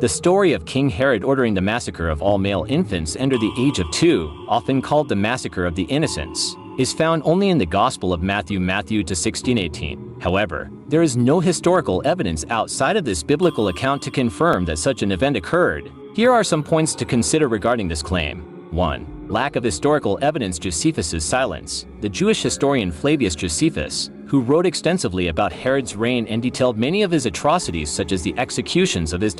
The story of King Herod ordering the massacre of all male infants under the age of 2, often called the Massacre of the Innocents, is found only in the Gospel of Matthew 16:18. However, there is no historical evidence outside of this biblical account to confirm that such an event occurred. Here are some points to consider regarding this claim. 1. Lack of historical evidence. Josephus's silence. The Jewish historian Flavius Josephus, who wrote extensively about Herod's reign and detailed many of his atrocities such as the executions of his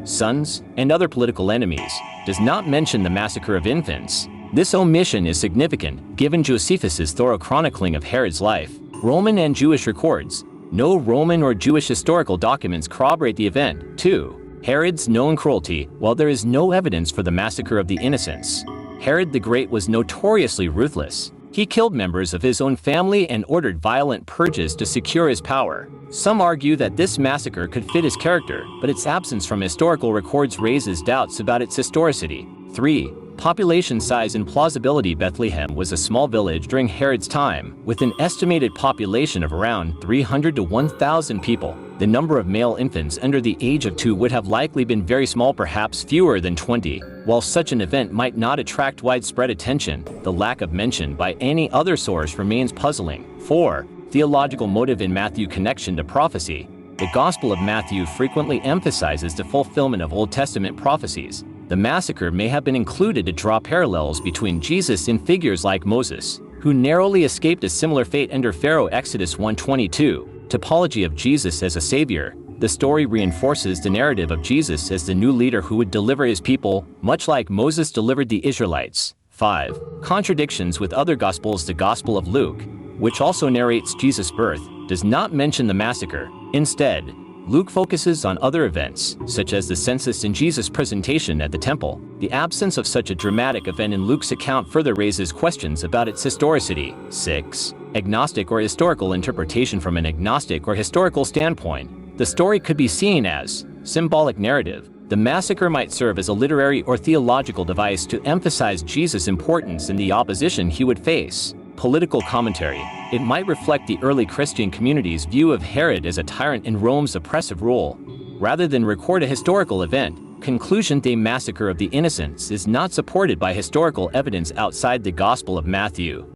sons, and other political enemies, does not mention the massacre of infants. This omission is significant, given Josephus's thorough chronicling of Herod's life. Roman and Jewish records. No Roman or Jewish historical documents corroborate the event. 2. Herod's known cruelty. While there is no evidence for the massacre of the innocents, Herod the Great was notoriously ruthless. He killed members of his own family and ordered violent purges to secure his power. Some argue that this massacre could fit his character, but its absence from historical records raises doubts about its historicity. 3. Population size and plausibility. Bethlehem was a small village during Herod's time, with an estimated population of around 300 to 1,000 people. The number of male infants under the age of 2 would have likely been very small, perhaps fewer than 20. While such an event might not attract widespread attention, the lack of mention by any other source remains puzzling. 4. Theological motive. In Matthew connection to prophecy. The Gospel of Matthew frequently emphasizes the fulfillment of Old Testament prophecies. The massacre may have been included to draw parallels between Jesus and figures like Moses, who narrowly escaped a similar fate under Pharaoh. Exodus 1:22. Typology of Jesus as a savior. The story reinforces the narrative of Jesus as the new leader who would deliver his people, much like Moses delivered the Israelites. 5. Contradictions with other Gospels. The Gospel of Luke, which also narrates Jesus' birth, does not mention the massacre. Instead, Luke focuses on other events, such as the census and Jesus' presentation at the temple. The absence of such a dramatic event in Luke's account further raises questions about its historicity. 6. Agnostic or historical interpretation. From an agnostic or historical standpoint, the story could be seen as symbolic narrative. The massacre might serve as a literary or theological device to emphasize Jesus' importance and the opposition he would face. Political commentary. It might reflect the early Christian community's view of Herod as a tyrant in Rome's oppressive rule, rather than record a historical event. Conclusion. The massacre of the innocents is not supported by historical evidence outside the Gospel of Matthew.